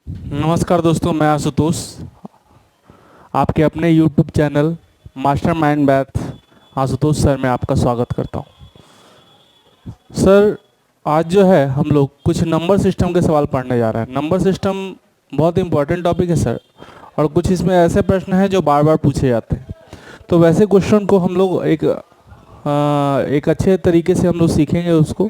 नमस्कार दोस्तों, मैं आशुतोष आपके अपने YouTube channel mastermind math Ashutosh sir में आपका स्वागत करता हूं। सर, आज जो है हम लोग कुछ नंबर सिस्टम के सवाल पढ़ने जा रहे हैं। नंबर सिस्टम बहुत इंपॉर्टेंट टॉपिक है सर, और कुछ इसमें ऐसे प्रश्न हैं जो बार बार पूछे जाते हैं। तो वैसे क्वेश्चन को हम लोग एक अच्छे तरीके से हम लोग सीखेंगे उसको,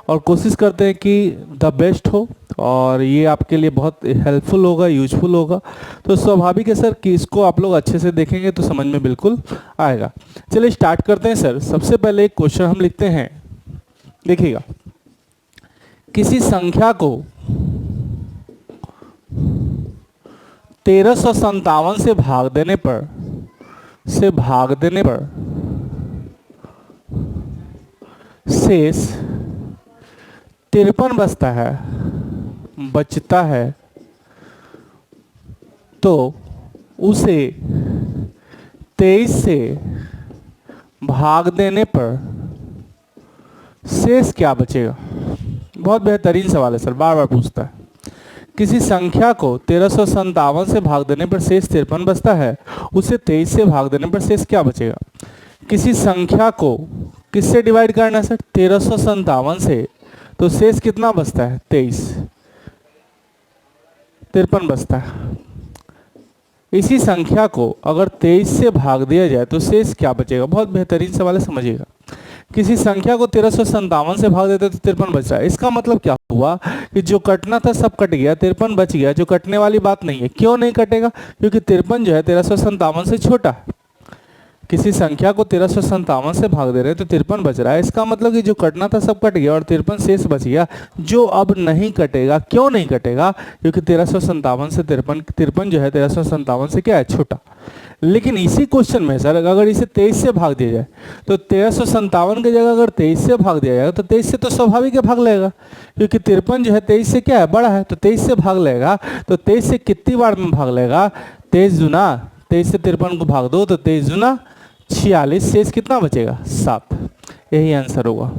और कोशिश करते हैं कि द बेस्ट हो, और ये आपके लिए बहुत हेल्पफुल होगा, यूजफुल होगा। तो स्वाभाविक है सर कि इसको आप लोग अच्छे से देखेंगे तो समझ में बिल्कुल आएगा। चलिए स्टार्ट करते हैं सर। सबसे पहले एक क्वेश्चन हम लिखते हैं, देखिएगा। किसी संख्या को 1357 से भाग देने पर शेष 53 बचता है, तो उसे 23 से भाग देने पर शेष क्या बचेगा? बहुत बेहतरीन सवाल है सर, बार बार पूछता है। किसी संख्या को 1357 से भाग देने पर शेष 53 बचता है, उसे 23 से भाग देने पर शेष क्या बचेगा? किसी संख्या को किससे डिवाइड करना है सर? 1357 से, तो शेष कितना बचता है? 53 बचता है। इसी संख्या को अगर 23 से भाग दिया जाए तो शेष क्या बचेगा? बहुत बेहतरीन सवाल है, समझिएगा। किसी संख्या को 1357 से भाग देते तो 53 बच रहा है। इसका मतलब क्या हुआ कि जो कटना था सब कट गया, 53 बच गया। जो कटने वाली बात नहीं है। क्यों नहीं कटेगा? क्योंकि 53 जो है 1357 से छोटा है। किसी संख्या को 1357 से भाग दे रहे हैं तो 53 बच रहा है। इसका मतलब कि जो कटना था सब कट गया और 53 शेष बच गया, जो अब नहीं कटेगा। क्यों नहीं कटेगा? क्योंकि 1357 से 53 जो है 1357 से क्या है? छोटा। लेकिन इसी क्वेश्चन में सर अगर इसे 23 से भाग दिया जाए तो 1357 की जगह अगर 23 से भाग दिया जाएगा तो 23 से तो स्वाभाविक है भाग लेगा, क्योंकि 53 जो है 23 से क्या है? बड़ा है। तो 23 से भाग लेगा। तो 23 से कितनी बार में भाग लेगा? 23 दूना, 23 से 53 को भाग दो तो 23 दूना 46। शेष कितना बचेगा? 7। यही आंसर होगा।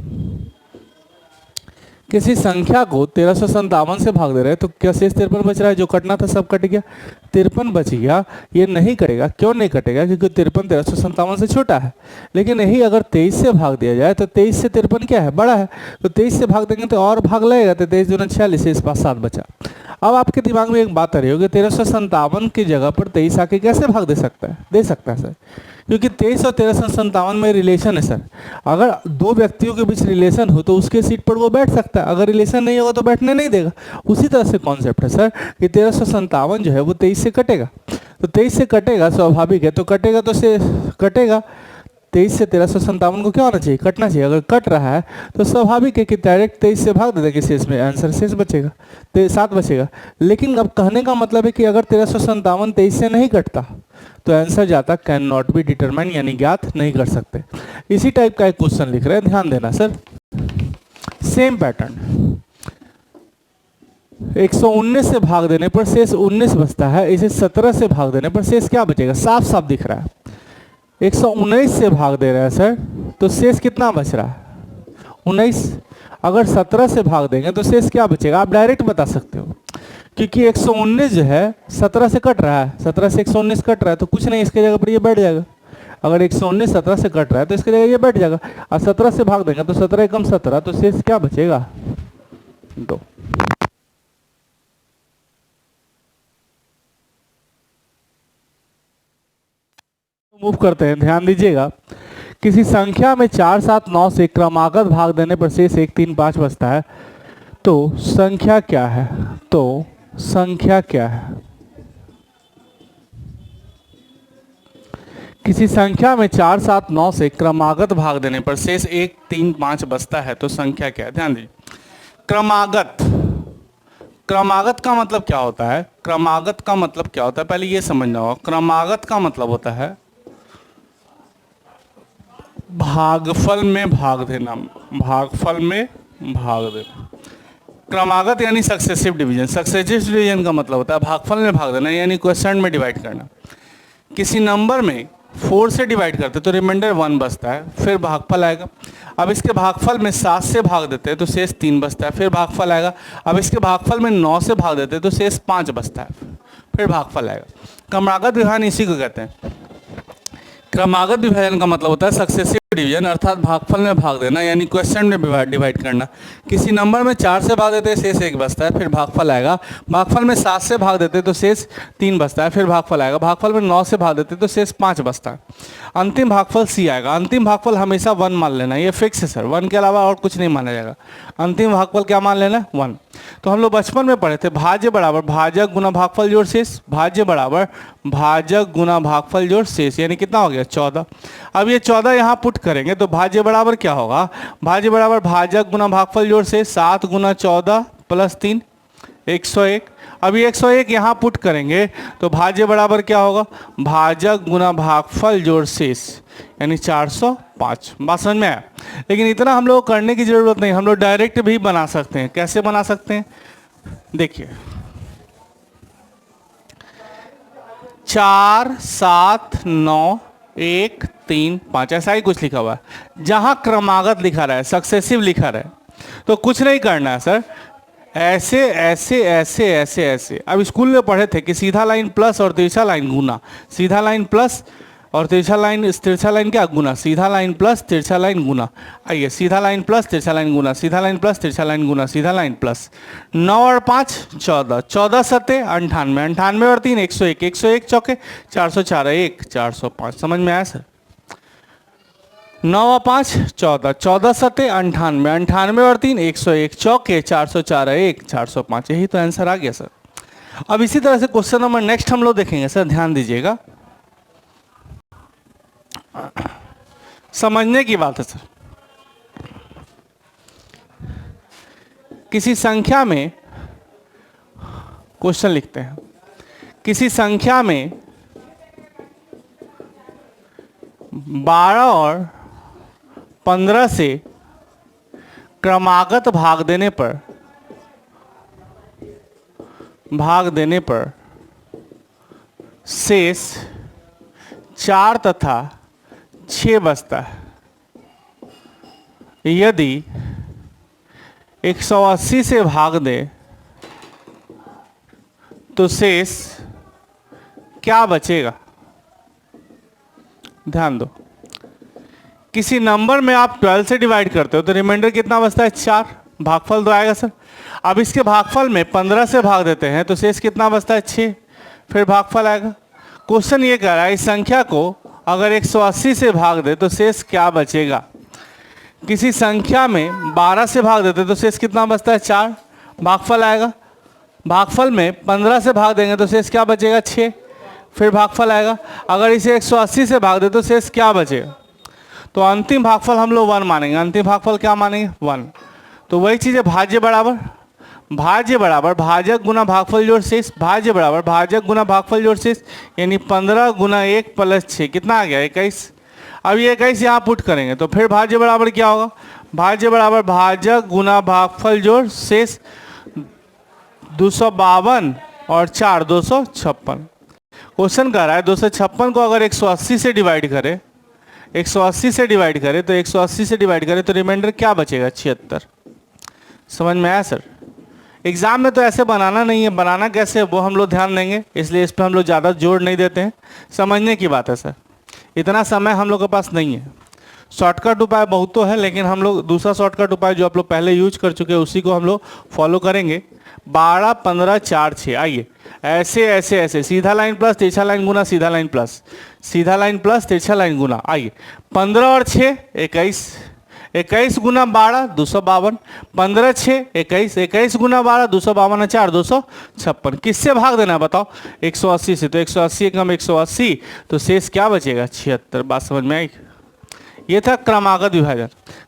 किसी संख्या को 1357 से भाग दे रहे हैं तो क्या शेष 53 बच रहा है? जो कटना था सब कट गया, 53 बच गया। ये नहीं कटेगा। क्यों नहीं कटेगा? क्योंकि 53 1357 से छोटा है। लेकिन यही अगर 23 से भाग दिया जाए तो 23 से 53 क्या है? बड़ा है। तो 23 से भाग देंगे तो और भाग लगेगा, तो 23 दूना 46, शेष पास 7 बचा। अब आपके दिमाग में एक बात आ रही होगी, 1357 की जगह पर 23 आके कैसे भाग दे सकता है? दे सकता है सर, क्योंकि 23 और 1357 में रिलेशन है सर। अगर दो व्यक्तियों के बीच रिलेशन हो तो उसके सीट पर वो बैठ सकता है, अगर रिलेशन नहीं होगा तो बैठने नहीं देगा। उसी तरह से कॉन्सेप्ट है सर कि 1357 जो है वो 23 से कटेगा। तो 23 से कटेगा, स्वाभाविक है। तो कटेगा तो से कटेगा 23 से 1357 को क्या होना चाहिए? कटना चाहिए। अगर कट रहा है तो स्वाभाविक है कि डायरेक्ट 23 से भाग दे देंगे, शेष में आंसर शेष बचेगा, 7 बचेगा। लेकिन अब कहने का मतलब है कि अगर 1357 23 से नहीं कटता तो आंसर जाता कैन नॉट बी डिटरमाइन, यानी ज्ञात नहीं कर सकते। इसी टाइप का एक क्वेश्चन लिख रहे हैं, ध्यान देना सर। सेम पैटर्न, 119 से भाग देने पर शेष 19 बचता है। इसे 17 से भाग देने पर शेष क्या बचेगा? साफ साफ दिख रहा है। 119 से भाग दे रहा है सर, तो शेष कितना बच रहा है? 19। अगर 17 से भाग देंगे तो शेष क्या बचेगा? आप डायरेक्ट बता सकते हो, क्योंकि 119 जो है 17 से कट रहा है। 17 से 119 कट रहा है तो कुछ नहीं, इसके जगह पर ये बैठ जाएगा। अगर 119 17 से कट रहा है तो इसके जगह ये बैठ जाएगा। और 17 से भाग देंगे तो 17 एकम 17, तो शेष क्या बचेगा? 2। मूव करते हैं, ध्यान दीजिएगा। किसी संख्या में 4 7 9 से क्रमागत भाग देने पर शेष 1 3 5 बचता है, तो संख्या क्या है? किसी संख्या में 4 7 9 से क्रमागत भाग देने पर शेष 1 3 5 बचता है, तो संख्या क्या है? ध्यान दीजिए। क्रमागत का मतलब क्या होता है? क्रमागत का मतलब क्या होता है पहले ये समझना होगा। क्रमागत का मतलब होता है भागफल में भाग देना। क्रमागत यानी सक्सेसिव डिवीजन। सक्सेसिव डिवीजन का मतलब होता है भागफल में भाग देना, यानी क्वोशिएंट में डिवाइड करना। किसी नंबर में 4 से डिवाइड करते तो रिमाइंडर 1 बचता है, फिर भागफल आएगा। अब इसके भागफल में 7 से भाग देते हैं तो शेष 3 बचता है, फिर भागफल आएगा। अब इसके भागफल में 9 से भाग देते हैं तो शेष 5 बचता है, फिर भागफल आएगा। क्रमागत विभाजन इसी को कहते हैं। क्रमागत विभाजन का मतलब होता है सक्सेसिव डिवीजन, अर्थात भागफल में भाग देना, यानी क्वेश्चन में डिवाइड करना। किसी नंबर में 4 से भाग देते हैं शेष 1 बचता है, फिर भागफल आएगा। भागफल में 7 से भाग देते हैं तो शेष 3 बचता है, फिर भागफल आएगा। भागफल में 9 से भाग देते हैं तो शेष 5 बचता है। अंतिम भागफल सी आएगा। अंतिम भागफल हमेशा 1 मान लेना, ये फिक्स है सर, 1 के अलावा और कुछ नहीं माना जाएगा। अंतिम भागफल क्या मान लेना, 1। तो हम लोग बचपन में पढ़े थे भाज्य बराबर भाजक गुना भागफल जोड़ शेष, भाज्य बराबर भाजक गुना भागफल जोड़ शेष, यानी कितना हो गया 14। अब ये 14 यहाँ पुट करेंगे तो भाज्य बराबर क्या होगा, भाज्य बराबर भाजक गुना भागफल जोड़ शेष 7 गुना 14 प्लस 3 101। अब ये 101 यहाँ पुट करेंगे तो भाज्य बराबर क्या होगा, भाजक गुना भागफल जोड़ शेष, यानी 405। बात समझ में आया। लेकिन इतना हम लोग करने की जरूरत नहीं, हम लोग डायरेक्ट भी बना सकते हैं। कैसे बना सकते हैं, देखिए 4 7 9 1 3 5 ऐसा ही कुछ लिखा हुआ है। जहां क्रमागत लिखा रहा है, सक्सेसिव लिखा रहा है, तो कुछ नहीं करना है सर, ऐसे ऐसे ऐसे ऐसे ऐसे। अब स्कूल में पढ़े थे कि सीधा लाइन प्लस और तिरछा लाइन गुना, सीधा लाइन प्लस और तिरछा लाइन क्या गुना, सीधा लाइन प्लस तिरछा लाइन गुना। आइए सीधा लाइन प्लस तिरछा लाइन गुना, सीधा लाइन प्लस तिरछा लाइन गुना, सीधा लाइन प्लस 9 और 5 14, 14 सत्ते 98, 98 और 3 101, 101 चौके 404 1 405। समझ में आया सर। 9 और 5 14, 14 सत्ते 98, 98 और 3 101 चौके 404 1 405। यही तो आंसर आ गया सर। अब इसी तरह से क्वेश्चन नंबर नेक्स्ट हम लोग देखेंगे सर, ध्यान दीजिएगा, समझने की बात है सर। किसी संख्या में क्वेश्चन लिखते हैं, किसी संख्या में 12 और 15 से क्रमागत भाग देने पर शेष 4 तथा 6 बचता है। यदि 180 से भाग दे तो शेष क्या बचेगा, ध्यान दो। किसी नंबर में आप 12 से डिवाइड करते हो तो रिमाइंडर कितना बचता है 4, भागफल 2 आएगा सर। अब इसके भागफल में 15 से भाग देते हैं तो शेष कितना बचता है 6, फिर भागफल आएगा। क्वेश्चन ये कह रहा है इस संख्या को अगर 180 से भाग दे तो शेष क्या बचेगा। किसी संख्या में 12 से भाग देते तो शेष कितना बचता है 4, भागफल आएगा। भागफल में 15 से भाग देंगे तो शेष क्या बचेगा 6, फिर भागफल आएगा। अगर इसे 180 से भाग दे तो शेष क्या बचेगा, तो अंतिम भागफल हम लोग 1 मानेंगे। अंतिम भागफल क्या मानेंगे 1। तो वही चीज़ है, भाज्य बराबर भाजक गुना भागफल जोड़ शेष, भाज्य बराबर भाजक गुना भागफल जोड़ शेष, यानी 15 गुना 1 प्लस 6 कितना आ गया 21। अब ये 21 यहाँ पुट करेंगे तो फिर भाज्य बराबर क्या होगा, भाज्य बराबर भाजक गुना भागफल जोड़ शेष 252 और 4 256। क्वेश्चन कर रहा है 256 को अगर 180 से डिवाइड करें, 180 से डिवाइड करें तो 180 से डिवाइड करें तो रिमाइंडर क्या बचेगा 76। समझ में आया सर। एग्जाम में तो ऐसे बनाना नहीं है, बनाना कैसे है वो हम लोग ध्यान देंगे, इसलिए इस पर हम लोग ज़्यादा जोर नहीं देते हैं। समझने की बात है सर, इतना समय हम लोग के पास नहीं है। शॉर्टकट उपाय बहुत तो है, लेकिन हम लोग दूसरा शॉर्टकट उपाय जो आप लोग पहले यूज कर चुके हैं उसी को हम लोग फॉलो करेंगे। 12 15 4 6, आइए ऐसे ऐसे ऐसे, सीधा लाइन प्लस तिरछा लाइन गुना, सीधा लाइन प्लस, सीधा लाइन प्लस तिरछा लाइन गुना। आइए 15 और 6 21, 21 गुना 12 252, 15 6 21, 21 गुना 12 252 4 256। किससे भाग देना है बताओ, 180 से। तो 180 कम 180 तो शेष क्या बचेगा 76। बात समझ में आई। ये था क्रमागत विभाजन।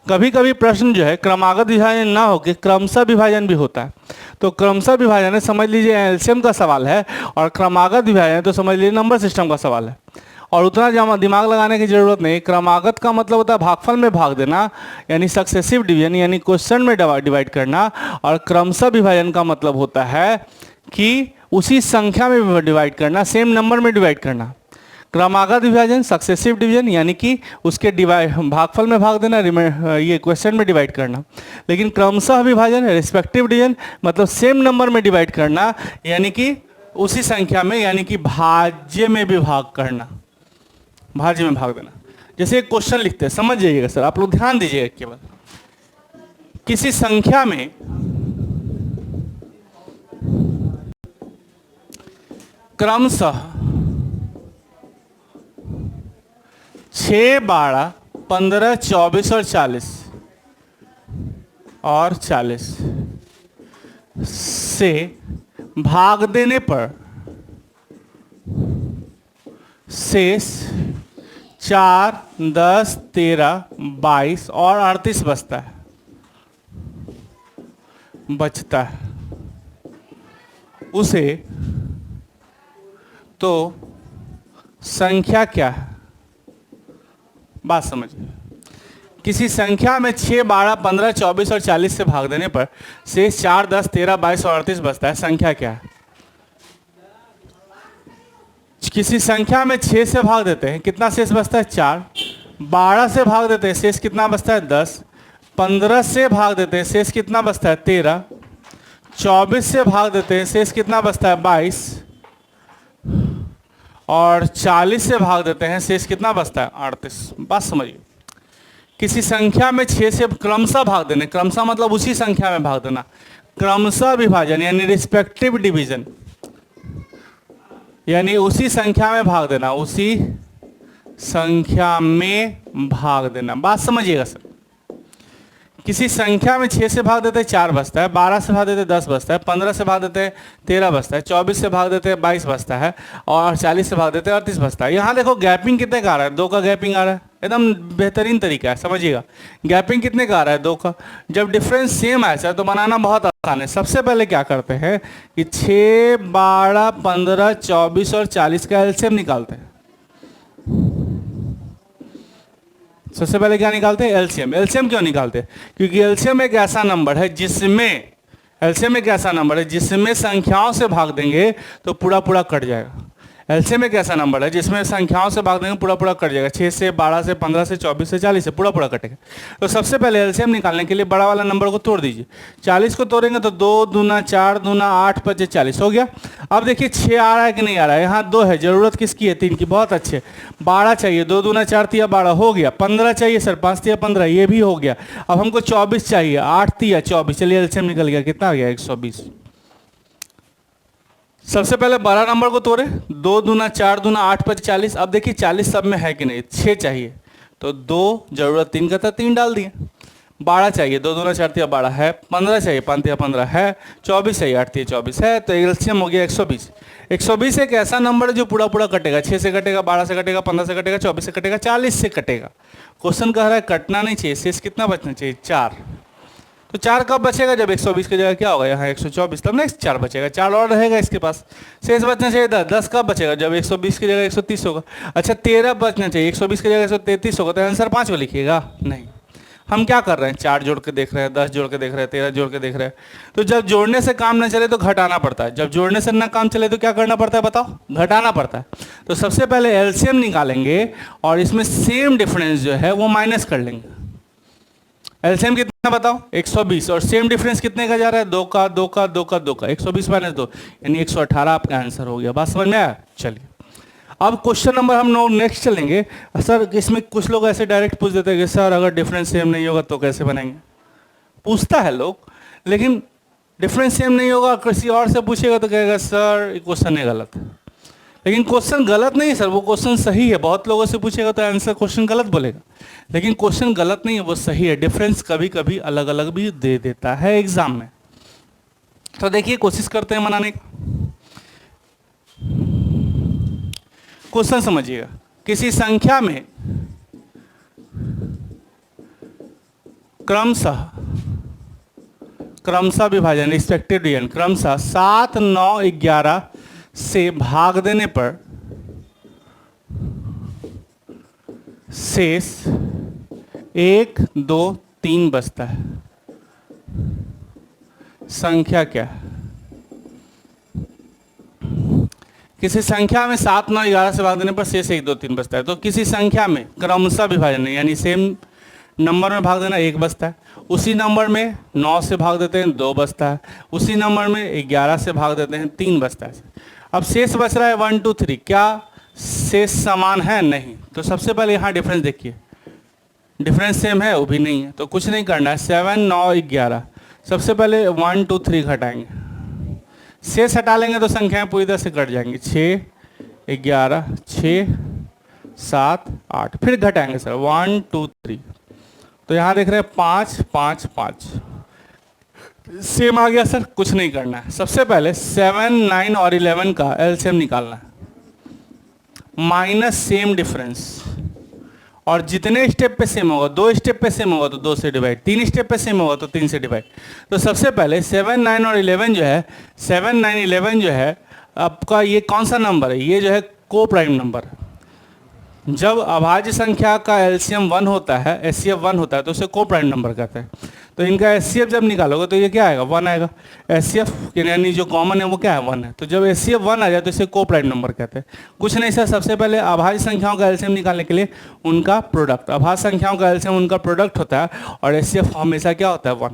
कभी कभी प्रश्न जो है क्रमागत विभाजन ना हो के क्रमशः विभाजन भी होता है। तो क्रमशः विभाजन है समझ लीजिए एलसीएम का सवाल है, और क्रमागत विभाजन तो समझ लीजिए नंबर सिस्टम का सवाल है, और उतना दिमाग लगाने की जरूरत नहीं। क्रमागत का मतलब होता है भागफल में भाग देना, यानी सक्सेसिव डिवीजन, यानी क्वेश्चन में डिवाइड करना। और क्रमशः विभाजन का मतलब होता है कि उसी संख्या में डिवाइड करना, सेम नंबर में डिवाइड करना। क्रमागत विभाजन सक्सेसिव डिवीजन, यानी कि उसके भागफल में भाग देना, ये क्वेश्चन में डिवाइड करना। लेकिन क्रमशः विभाजन रिस्पेक्टिव डिवीजन मतलब सेम नंबर में डिवाइड करना, यानी कि उसी संख्या में, यानी कि भाज्य में विभाग करना, भाज्य में भाग देना। जैसे एक क्वेश्चन लिखते हैं, समझ जाइएगा सर, आप लोग ध्यान दीजिएगा केवल। किसी संख्या में क्रमशः 6, 12, 15, 24 और 40 से भाग देने पर शेष 4, 10, 13, 22 और 38 बचता है उसे तो संख्या क्या है? बात समझिए। किसी संख्या में 6, 12, 15, 24 और 40 से भाग देने पर शेष 4, 10, 13, 22 और 38 बचता है, संख्या क्या है? किसी संख्या में 6 से भाग देते हैं, कितना शेष बचता है? 4। 12 से भाग देते हैं, शेष कितना बचता है? 10। 15 से भाग देते हैं, शेष कितना बचता है? 13। 24 से भाग देते हैं, शेष कितना बचता है? 22। और 40 से भाग देते हैं, शेष कितना बचता है? 38। बात समझिए। किसी संख्या में 6 से क्रमशः भाग देने, क्रमशः मतलब उसी संख्या में भाग देना, क्रमशः विभाजन यानी रिस्पेक्टिव डिवीजन, यानी उसी संख्या में भाग देना, उसी संख्या में भाग देना। बात समझिएगा सर। किसी संख्या में 6 से भाग देते हैं 4 बचता है, 12 से भाग देते हैं 10 बचता है, 15 से भाग देते हैं 13 बचता है, 24 से भाग देते हैं 22 बचता है और 40 से भाग देते हैं 38 बचता है। यहाँ देखो गैपिंग कितने का आ रहा है? 2 का गैपिंग आ रहा है, एकदम बेहतरीन तरीका है, समझिएगा। गैपिंग कितने का आ रहा है? 2 का। जब डिफरेंस सेम है सर तो बनाना बहुत आसान है। सबसे पहले क्या करते हैं कि 6, 12, 15, 24 और 40 का एलसीएम निकालते हैं। सबसे पहले क्या निकालते हैं? एलसीएम। एलसीएम क्यों निकालते हैं? क्योंकि एलसीएम एक ऐसा नंबर है जिसमें, एलसीएम एक ऐसा नंबर है जिसमें संख्याओं से भाग देंगे तो पूरा पूरा कट जाएगा। एलसीएम एक ऐसा नंबर है जिसमें संख्याओं से भाग देंगे पूरा पूरा कट जाएगा। 6 से, 12 से, 15 से, 24 से, 40 से पूरा पूरा कटेगा। तो सबसे पहले एलसीएम निकालने के लिए बड़ा वाला नंबर को तोड़ दीजिए। 40 को तोड़ेंगे तो 2 दूना 4 दूना 8 5 40 हो गया। अब देखिए 6 आ रहा है कि नहीं आ रहा है? यहाँ 2 है, जरूरत किसकी है? 3 की। बहुत अच्छे। 12 चाहिए, 2 दूना 4 तिया 12 हो गया। 15 चाहिए सर, 5 तिया 15, ये भी हो गया। अब हमको 24 चाहिए, 8 तिया 24, चलिए एलसीएम निकल गया। कितना आ गया? 120। सबसे पहले बड़ा नंबर को तोड़े, 2 दूना 4 दूना 8 5 40। अब देखिए 40 सब में है कि नहीं? 6 चाहिए तो 2, जरूरत 3 का था 3 डाल दिए। 12 चाहिए, 2 दूना 4 तिया 12 है। 15 चाहिए, 5 तिया 15 है। 24 चाहिए, 8 तिया 24 है। तो एलसीएम हो गया 120। 120 एक ऐसा नंबर है जो पूरा पूरा कटेगा। 6 से कटेगा, 12 से कटेगा, 15 से कटेगा, 24 से कटेगा, 40 से कटेगा। क्वेश्चन कह रहा है कटना नहीं चाहिए, शेष कितना बचना चाहिए? 4। तो 4 कब बचेगा? जब 120 की जगह क्या होगा? यहाँ 124, तब नेक्स्ट 4 बचेगा। 4 और रहेगा इसके पास। शेष बचना चाहिए 10। 10 कब बचेगा? जब 120 की जगह 130 होगा। अच्छा 13 बचना चाहिए, 120 की जगह 133 होगा। तो आंसर 5 को लिखिएगा। नहीं, हम क्या कर रहे हैं? 4 जोड़ के देख रहे हैं, 10 जोड़ के देख रहे हैं, 13 जोड़ के देख रहे हैं। तो जब जोड़ने से काम न चले तो घटाना पड़ता है, जब जोड़ने से ना काम चले तो क्या करना पड़ता है? बताओ, घटाना पड़ता है। तो सबसे पहले एलसीएम निकालेंगे और इसमें सेम डिफरेंस जो है वो माइनस कर लेंगे। एलसीएम कितना बताओ? 120। और सेम डिफरेंस कितने का जा रहा है? 2 का, 2 का, 2 का, 2 का। 120 माइनस 2 यानी 118 आपका आंसर हो गया। बात समझ में आया? चलिए अब क्वेश्चन नंबर हम लोग नेक्स्ट चलेंगे। सर इसमें कुछ लोग ऐसे डायरेक्ट पूछ देते हैं कि सर अगर डिफरेंस सेम नहीं होगा तो कैसे बनाएंगे? पूछता है लोग, लेकिन डिफरेंस सेम नहीं होगा, किसी और से पूछेगा तो कहेगा सर क्वेश्चन है गलत। लेकिन क्वेश्चन गलत नहीं है सर, वो क्वेश्चन सही है। बहुत लोगों से पूछेगा तो आंसर क्वेश्चन गलत बोलेगा, लेकिन क्वेश्चन गलत नहीं है, वो सही है। डिफरेंस कभी कभी अलग अलग भी दे देता है एग्जाम में। तो देखिए कोशिश करते हैं मनाने का। क्वेश्चन समझिएगा। किसी संख्या में क्रमशः विभाजन रिस्पेक्टिव डिवीजन क्रमशः 7, 9, 11 से भाग देने पर शेष 1, 2, 3 बचता है, संख्या क्या है? किसी संख्या में 7, 9, 11 से भाग देने पर शेष 1, 2, 3 बचता है। तो किसी संख्या में क्रमशः विभाजन यानी सेम नंबर में भाग देना 1 बचता है, उसी नंबर में 9 से भाग देते हैं 2 बचता है, उसी नंबर में 11 से भाग देते हैं 3 बचता है। अब शेष बच रहा है 1, 2, 3, क्या शेष समान है? नहीं। तो सबसे पहले यहाँ डिफरेंस देखिए, डिफरेंस सेम है? वो भी नहीं है। तो कुछ नहीं करना है, 7, 9, 11, सबसे पहले 1, 2, 3 घटाएंगे, शेष हटा लेंगे तो संख्याएं पूरी तरह से कट जाएंगी। 6, 11, 6, 7, 8, फिर घटाएंगे सर 1, 2, 3, तो यहाँ देख रहे हैं 5, 5, 5, सेम आ गया सर। कुछ नहीं करना है, सबसे पहले 7, 9 और 11 का एलसीएम निकालना है, माइनस सेम डिफरेंस, और जितने स्टेप पे सेम होगा, 2 स्टेप पे सेम होगा तो 2 से डिवाइड, 3 स्टेप पे सेम होगा तो 3 से डिवाइड। तो सबसे पहले 7, 9 और 11 जो है, 7, 9, 11 जो है आपका ये कौन सा नंबर है? ये जो है को प्राइम नंबर है। जब अभाज्य संख्या का एलसीएम 1 होता है, एचसीएफ 1 होता है, तो उसे को प्राइम नंबर कहते हैं। तो इनका एचसीएफ जब निकालोगे तो ये क्या आएगा? 1 आएगा। एचसीएफ यानी जो कॉमन है वो क्या है? 1 है। तो जब एचसीएफ 1 आ जाए तो इसे को प्राइम नंबर कहते हैं। कुछ नहीं सर, सबसे पहले अभाज्य संख्याओं का एलसीएम निकालने के लिए उनका प्रोडक्ट, अभाज्य संख्याओं का एलसीएम उनका प्रोडक्ट होता है, और एचसीएफ हमेशा क्या होता है? 1।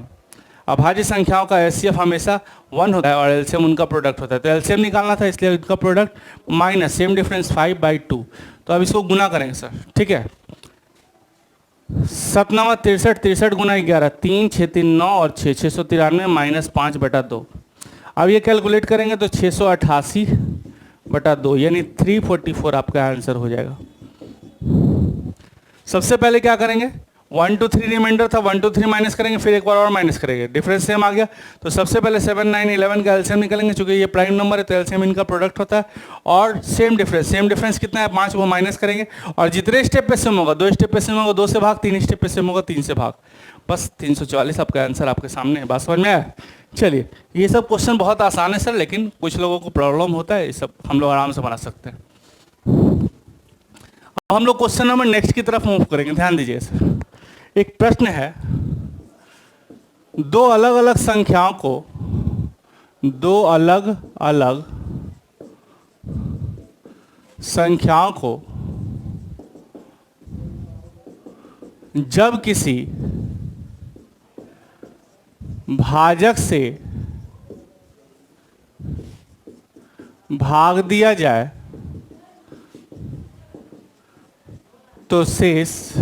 अभाज्य संख्याओं का एचसीएफ हमेशा 1 होता है और एलसीएम उनका प्रोडक्ट होता है। तो एलसीएम निकालना था, इसलिए उनका प्रोडक्ट माइनस सेम डिफरेंस 5/2। तो अब इसको गुना करेंगे सर, ठीक है। 7 9 63, 63 गुना 11, 3, 6, 3, 9 और 6, 693 माइनस 5/2। अब ये कैलकुलेट करेंगे तो 688/2 यानी 344 आपका आंसर हो जाएगा। सबसे पहले क्या करेंगे? 1, 2, 3 रिमाइंडर था, 1, 2, 3 माइनस करेंगे, फिर एक बार और माइनस करेंगे, डिफरेंस सेम आ गया। तो सबसे पहले 7, 9, 11 का एलसीएम निकालेंगे, चूंकि ये प्राइम नंबर है तो एलसीएम इनका प्रोडक्ट होता है, और सेम डिफरेंस कितना है? 5, वो माइनस करेंगे, और जितने स्टेप पे सेम होगा, 2 स्टेप पे सेम होगा 2 से भाग, 3 स्टेप पे सेम होगा 3 से भाग, बस 344 आपका आंसर आपके सामने है। बात समझ में आया? चलिए, ये सब क्वेश्चन बहुत आसान है सर, लेकिन कुछ लोगों को प्रॉब्लम होता है, ये सब हम लोग आराम से बना सकते हैं। अब हम लोग क्वेश्चन नंबर नेक्स्ट की तरफ मूव करेंगे, ध्यान दीजिए सर। एक प्रश्न है, 2 अलग अलग संख्याओं को, 2 अलग अलग संख्याओं को जब किसी भाजक से भाग दिया जाए तो शेष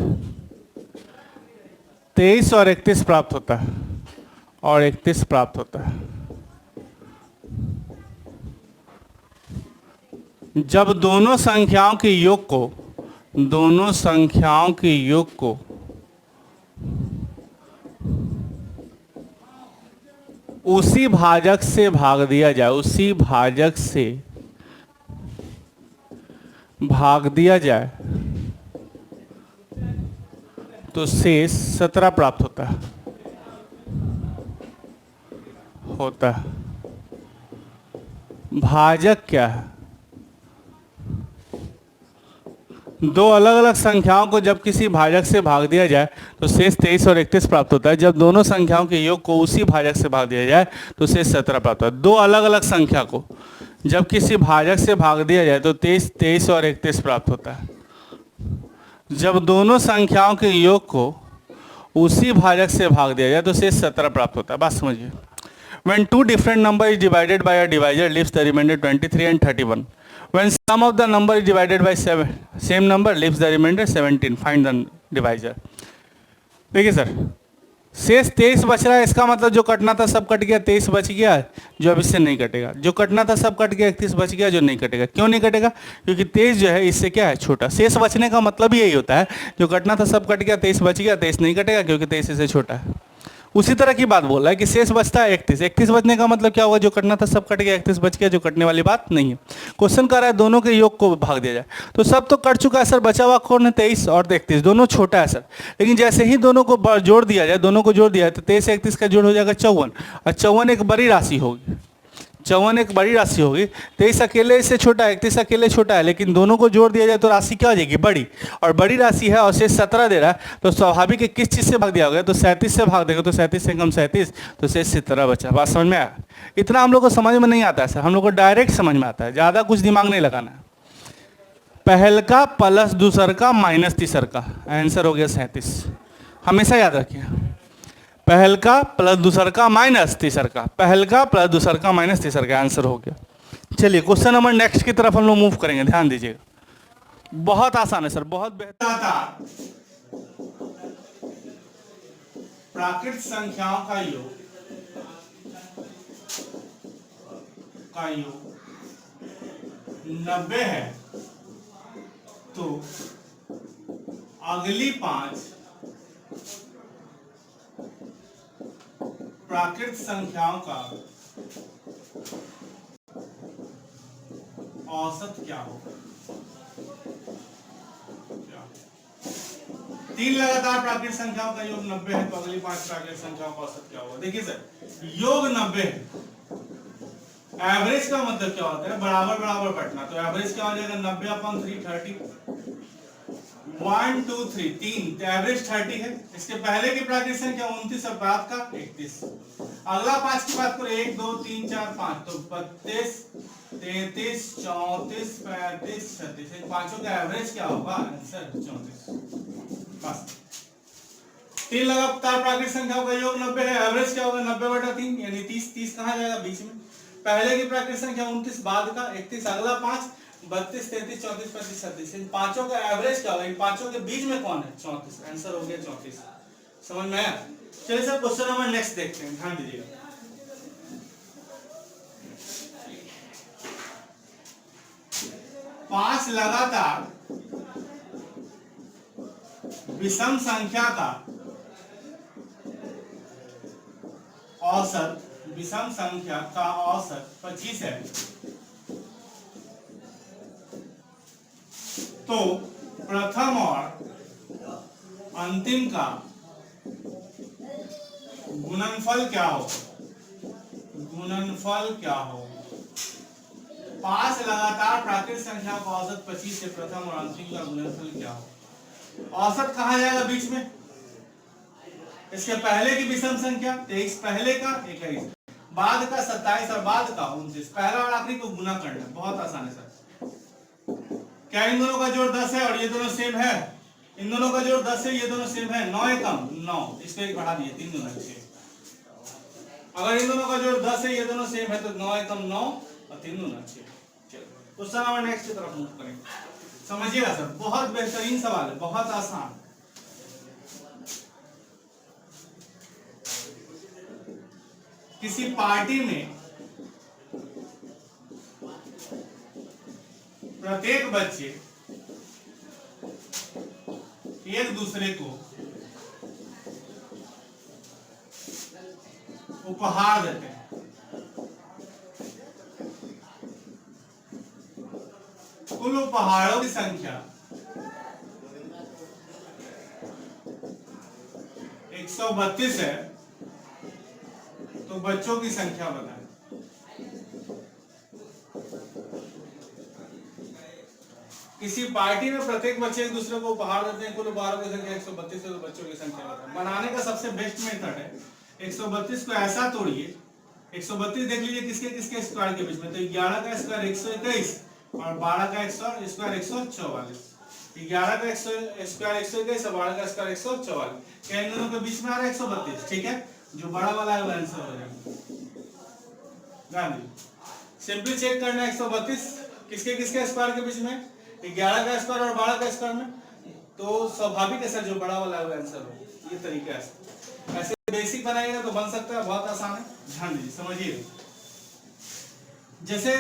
23 और 31 प्राप्त होता है, और 31 प्राप्त होता है। जब दोनों संख्याओं के योग को उसी भाजक से भाग दिया जाए, उसी भाजक से भाग दिया जाए तो शेष 17 प्राप्त होता है। भाजक क्या है? 2 अलग अलग संख्याओं को जब किसी भाजक से भाग दिया जाए तो शेष 23 और 31 प्राप्त होता है। जब दोनों संख्याओं के योग को उसी भाजक से भाग दिया जाए तो शेष 17 प्राप्त होता है। 2 अलग अलग संख्या को जब किसी भाजक से भाग दिया जाए तो 23 और 31 प्राप्त होता है। जब दोनों संख्याओं के योग को उसी भाजक से भाग दिया जाए तो शेष 17 प्राप्त होता है। बात समझिए। When 2 different number is divided by a divisor, leaves the remainder 23 and 31. When sum of the number is divided by same number, leaves the remainder 17. Find the divisor. देखिए सर, शेष 23 बच रहा है, इसका मतलब जो कटना था सब कट गया, 23 बच गया जो अब इससे नहीं कटेगा। जो कटना था सब कट गया, 31 बच गया जो नहीं कटेगा। क्यों नहीं कटेगा? क्योंकि 23 जो है इससे क्या है? छोटा। शेष बचने का मतलब यही होता है, जो कटना था सब कट गया, 23 बच गया, 23 नहीं कटेगा क्योंकि 23 इससे छोटा है। उसी तरह की बात बोल रहा है कि शेष बचता है 31। 31 बचने का मतलब क्या होगा? जो कटना था सब कट गया, 31 बच गया, जो कटने वाली बात नहीं है। क्वेश्चन कर रहा है दोनों के योग को भाग दिया जाए, तो सब तो कट चुका है सर, बचा हुआ कौन है? 23 और 31, दोनों छोटा है सर। लेकिन जैसे ही दोनों को जोड़ दिया जाए, दोनों को जोड़ दिया है तो 23 से 31 का जोड़ हो जाएगा 54, और 54 एक बड़ी राशि होगी। 54 एक बड़ी राशि होगी, 23 अकेले से छोटा है, 31 अकेले छोटा है, लेकिन दोनों को जोड़ दिया जाए तो राशि क्या हो जाएगी, बड़ी। और बड़ी राशि है और शेष 17 दे रहा है, तो स्वाभाविक है किस चीज़ से भाग दिया होगा, तो 37 से भाग देगा, तो 37 से कम 37, तो शेष 17 बचा। बात समझ में आया? इतना हम लोग को समझ में नहीं आता है सर, हम लोग को डायरेक्ट समझ में आता है, ज़्यादा कुछ दिमाग नहीं लगाना है। पहल का प्लस दूसर का माइनस तीसर का, आंसर हो गया 37। हमेशा याद रखिए, पहल का प्लस दूसर का माइनस तीसर का, पहल का प्लस दूसर का माइनस तीसर का, आंसर हो गया। चलिए क्वेश्चन नंबर नेक्स्ट की तरफ हम लोग मूव करेंगे, ध्यान दीजिएगा, बहुत आसान है सर, बहुत बेहतर। प्राकृत संख्याओं का योग 90 है, तो अगली 5 प्राकृत संख्याओं का औसत क्या होगा? 3 लगातार प्राकृत संख्याओं का योग 90 है, तो अगली 5 प्राकृत संख्याओं का औसत क्या होगा? देखिए सर, योग 90 है, एवरेज का मतलब क्या होता है, बराबर बराबर बटना, तो एवरेज क्या हो जाएगा, 90/3 30, 1 2 3 3, तो एवरेज 30 है। इसके पहले की प्राकृत संख्या 29 और बाद का 31। अगला 5 की बात करें, 1 2 3 4 5, तो 32 33 34 35 36, इन पांचों का एवरेज क्या होगा, आंसर 34। बस 3 लगातार प्राकृत संख्याओं का योग 90 है, एवरेज क्या होगा, 90/3 यानी 30। 30 कहां जाएगा, बीच में। पहले की प्राकृत संख्या 29, बाद का 31, अगला 5 32 33 34 35 36, इन पांचों का एवरेज क्या होगा, इन पांचों के बीच में कौन है, 34, आंसर हो गया 34। समझ में आया? चलिए सर क्वेश्चन नंबर नेक्स्ट देखते हैं, ध्यान दीजिएगा। पांच लगातार विषम संख्या का औसत, विषम संख्या का औसत 25 है, तो प्रथम और अंतिम का गुणनफल क्या हो, गुणनफल क्या हो? 5 लगातार प्राकृत संख्या का औसत 25 से प्रथम और अंतिम का गुणनफल क्या हो? औसत कहां जाएगा, बीच में। इसके पहले की विषम संख्या 23, पहले का 21, बाद का 27 और बाद का 29, पहला और आखिरी को गुना करना है, बहुत आसान है सर। क्या इन दोनों का जोड़ 10 है और ये दोनों सेम है? इन दोनों का जोड़ 10 है, ये दोनों सेम है, 9 एकम 9, इसको एक बढ़ा दिए, 3 दूना 6। अगर इन दोनों का जोड़ 10 है, ये दोनों सेम है, तो 9 एकम 9 और 3 दूना 6। चलो क्वेश्चन नंबर नेक्स्ट की तरफ मूव करेंगे, समझिएगा सर, बहुत बेहतरीन सवाल है, बहुत आसान। किसी पार्टी में प्रत्येक बच्चे एक दूसरे को उपहार देते हैं। कुल उपहारों की संख्या 132 है, तो बच्चों की संख्या बताएं। किसी पार्टी में प्रत्येक बच्चे एक दूसरे को उपहार देते हैं, कुल उपहारों की संख्या 132 है, तो बच्चों की संख्या बताएं। बनाने का सबसे बेस्ट मेथड है, 132 को ऐसा तोड़िए, 132 देख लीजिए किसके किसके स्क्वायर के बीच में, तो 11 का स्क्वायर 121 और 12 का स्क्वायर 144। 11 का स्क्वायर 121 और 12 का स्क्वायर 144, क्या इन दोनों के बीच में आ रहा है 132? ठीक है, जो बड़ा वाला है वो आंसर हो जाएगा। सिंपली चेक करना है 132 किसके किसके स्क्वायर के बीच में, 11 का स्क्वायर और 12 का स्क्वायर में, तो स्वाभाविक है सर जो बड़ा वाला है वो आंसर हो। ये तरीका है, ऐसे बेसिक बनाइएगा तो बन सकता है, बहुत आसान है, ध्यान दीजिए समझिए। जैसे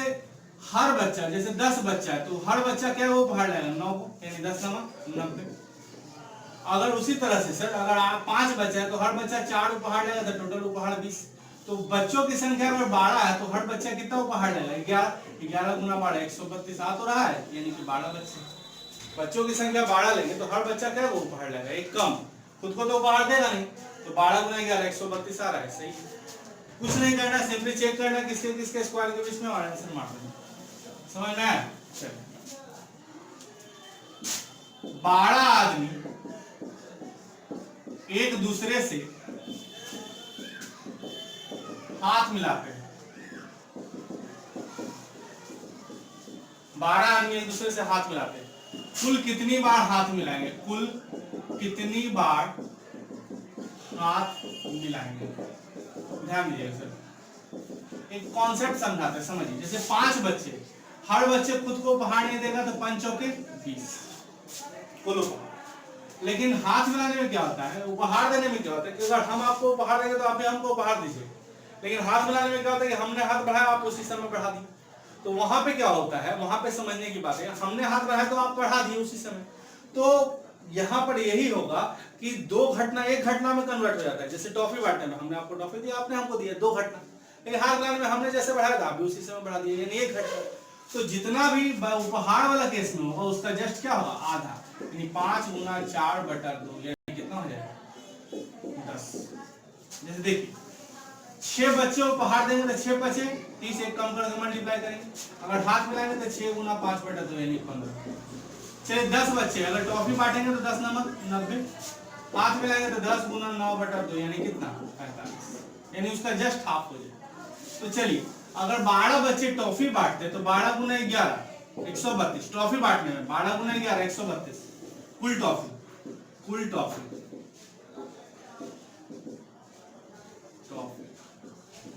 हर बच्चा, जैसे 10 बच्चा है, तो हर बच्चा क्या वो उपहार लेगा 9 को, यानी 10 9 90। अगर उसी तरह से सर अगर आप 5 बच्चा है तो हर बच्चा 4 उपहार लेगा, तो टोटल उपहार 20। तो बच्चों की संख्या अगर 12 है तो हर बच्चा कितना उपहार लेगा, 11 गुना 12 132 आ तो रहा है, यानी कि 12 बच्चे। बच्चों की संख्या 12 लेंगे तो हर बच्चा क्या वो उपहार लेगा, एक कम, खुद को तो उपहार देगा नहीं, तो 12 गुना 11 132 आ रहा है, सही है। कुछ नहीं करना, सिंपली चेक करना किसके किसके स्क्वायर के बीच में और आंसर मार देना। समझ में आया? चलिए 12 आदमी एक दूसरे से हाथ मिलाते हैं। 12 आदमी एक दूसरे से हाथ मिलाते हैं। कुल कितनी बार हाथ मिलाएंगे? कुल कितनी बार हाथ मिलाएंगे? ध्यान दीजिएगा सर, एक कॉन्सेप्ट समझाते हैं, समझिए। जैसे 5 बच्चे, हर बच्चे खुद को उपहार नहीं देगा तो 5 चौके 20 कुल उपहार। लेकिन हाथ मिलाने में क्या होता है, उपहार देने में क्या होता है कि अगर हम आपको उपहार देंगे तो आप भी हमको उपहार दीजिए। लेकिन हाथ मिलाने में क्या होता है कि हमने हाथ बढ़ाया, आप उसी समय बढ़ा दिए। तो वहां पे क्या होता है, वहां पे समझने की बात है, हमने हाथ बढ़ाया तो आप बढ़ा दिए उसी समय। तो यहाँ पर यही होगा कि दो घटना एक घटना में कन्वर्ट हो जाता है। जैसे टॉफी बांटने में हमने आपको टॉफी दिया, आपने हमको दिया, दो घटना। लेकिन हाथ मिलाने में हमने जैसे बढ़ाया था आप भी उसी समय बढ़ा दिए, यानी एक घटना। तो जितना भी उपहार वाला केस में होगा उसका जस्ट क्या होगा, आधा, यानी 5 गुना 4/2, यानी कितना हो जाएगा 10। जैसे देखिए 6 बच्चे उपहार देंगे तो 6 बच्चे 30 एक कम करके मल्टीप्लाई करेंगे। अगर हाथ मिलाएंगे तो 6 गुना 5/2 यानी 15। चलिए 10 बच्चे अगर टॉफी बांटेंगे तो 10 नमक 90। हाथ मिलाएंगे तो 10 गुना 9/2 यानी कितना 45, यानी उसका जस्ट हाफ हो जाए। तो चलिए अगर 12 बच्चे टॉफी बांटते तो 12 गुना 11 132। टॉफी बांटने में 12 गुना 11 132 कुल टॉफी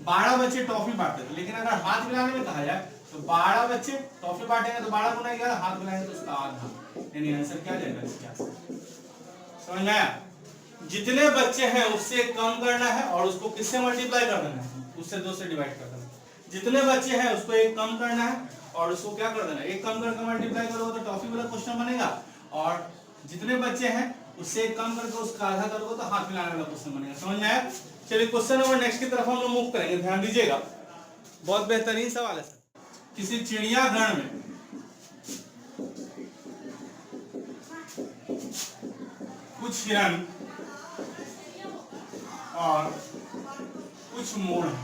12 बच्चे टॉफी बांटते थे। लेकिन अगर हाथ मिलाने में कहा जाए तो 12 बच्चे टॉफी बांटेंगे तो 12 गुना 11, हाथ मिलाएंगे तो उसका आधा, यानी आंसर क्या जाएगा 81। समझ में आया? जितने बच्चे हैं उससे कम करना है और उसको किससे मल्टीप्लाई कर देना है, उससे 2 से डिवाइड कर देना है। जितने बच्चे हैं उसको एक कम करना है और उसको क्या कर देना है, एक कम करके मल्टीप्लाई करोगे तो टॉफी वाला क्वेश्चन बनेगा, और जितने बच्चे हैं उससे एक कम करके उसका आधा करोगे तो हाथ मिलाने वाला क्वेश्चन बनेगा। समझ में आया? चलिए क्वेश्चन नंबर नेक्स्ट की तरफ हम लोग मूव करेंगे, ध्यान दीजिएगा, बहुत बेहतरीन सवाल है सर। किसी चिड़ियाघर में कुछ हिरन और कुछ मोर हैं।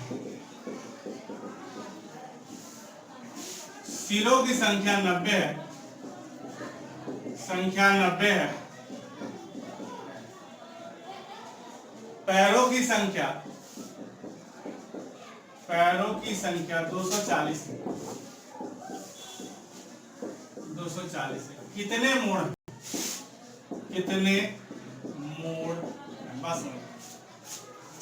सिरों की संख्या 90 है, पैरों की संख्या 240 है। कितने मोड़ बस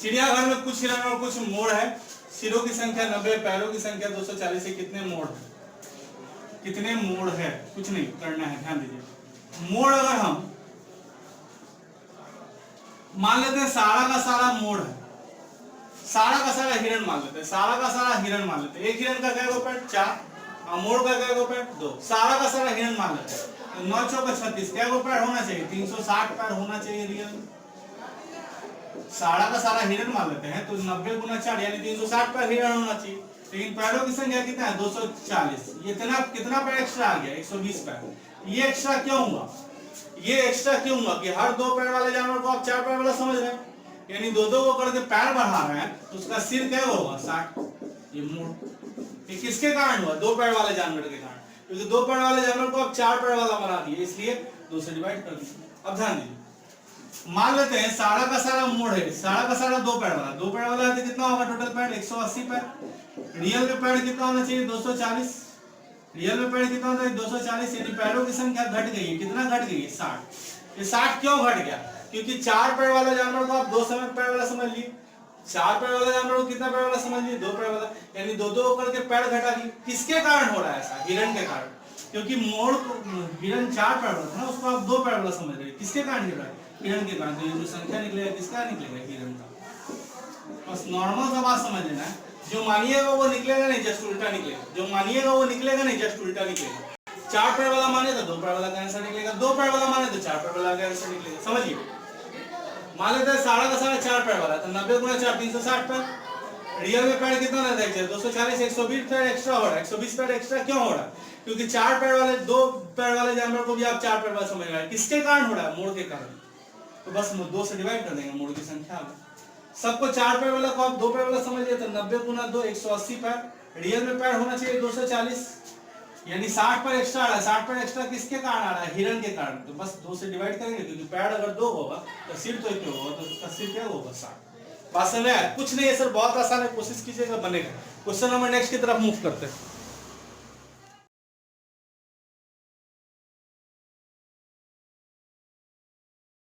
चिड़ियाघर में कुछ हिरन और कुछ मोर है। सिरों की संख्या 90, पैरों की संख्या 240 है। कितने मोड़ है, कुछ नहीं करना है, ध्यान दीजिए। मोड़ अगर हम मान लेते हैं सारा का सारा मोड़ है, सारा का सारा हिरन मान लेते हैं, एक हिरन का क्या पैर 4 और मोड़ का क्या पैर 2, सारा का सारा हिरन मान लेते हैं। तो 9 चौका 36 क्या पैर होना चाहिए, 360 पैर होना चाहिए रियल में। सारा का सारा हिरन मान लेते हैं तो 90 गुना 4 यानी 360 पैर हिरन होना चाहिए। लेकिन पैरों की संख्या कितना है 240, ये कितना पैर एक्स्ट्रा आ गया 120 पैर। ये एक्स्ट्रा क्यों हुआ कि हर 2 पैर वाले जानवर को आप 4 पैर वाला समझ रहे हैं, यानी 2-2 को करके पैर बढ़ा रहे हैं तो उसका सिर क्या होगा 60। ये मोड़ ये किसके कारण हुआ, 2 पैर वाले जानवर के कारण, क्योंकि 2 पैर वाले जानवर को आप 4 पैर वाला बना दिए, इसलिए 2 से डिवाइड कर दिए। अब ध्यान दीजिए, मान लेते हैं सारा का सारा मोड़ है, सारा का सारा 2 पैर वाला, 2 पैर वाला है तो कितना होगा टोटल पैर 180 पैर। रियल में पैर कितना होना चाहिए 240, रियल में पैर कितना होता है 240, यानी पैरों की संख्या घट गई है। कितना घट गई है 60। ये 60 क्यों घट गया, क्योंकि 4 पैर वाला जानवर को आप 2 समय पैर वाला समझ लिए, 4 पैर वाला जानवर को कितना पैर वाला समझ लिए 2 पैर वाला, यानी 2-2 करके पैर घटा दिए। किसके कारण हो रहा है ऐसा, हिरन के कारण, क्योंकि मोड़ हिरन 4 पैर वाला था ना, उसको आप 2 पैर वाला समझ रहे हैं। किसके कारण हो रहा है, हिरन के कारण। तो ये जो संख्या निकलेगा किसका निकलेगा, हिरन का। बस नॉर्मल सा बात समझ लेना है, जो मानिएगा वो निकलेगा नहीं, जस्ट उल्टा निकलेगा, जो मानिएगा वो निकलेगा नहीं, जस्ट उल्टा निकलेगा। 4 पैर वाला माने तो 2 पैर वाला का आंसर निकलेगा, 2 पैर वाला माने तो 4 पैर वाला का आंसर निकलेगा। समझिए, मान लेते हैं सारा का सारा 4 पैर वाला, तो 90 गुना 4 360 पैर। रियल में पैर कितना रहता है 240, 120 पैर एक्स्ट्रा हो रहा है। 120 पैर एक्स्ट्रा क्यों हो रहा है, क्योंकि 4 पैर वाले 2 पैर वाले जानवर को भी आप 4 पैर वाला समझ रहे हैं। किसके कारण हो रहा है, मोड़ के कारण। तो बस 2 से डिवाइड कर देंगे मोड़ की संख्या में। सबको 4 पैर वाला को आप 2 पैर वाला समझ लिया, तो 90 गुना 2 180 पैर। रियल में पैर होना चाहिए 240, यानी 60 पैर एक्स्ट्रा आ रहा है। 60 पैर एक्स्ट्रा किसके कारण आ रहा है? हिरण के कारण। तो बस 2 से डिवाइड करेंगे, क्योंकि पैर अगर 2 होगा तो सिर तो 1 होगा, तो उसका सिर क्या होगा? 60। बात समझ में आया? कुछ नहीं है सर, बहुत आसान है, कोशिश कीजिएगा बनेगा। क्वेश्चन नंबर नेक्स्ट की तरफ मूव करते हैं।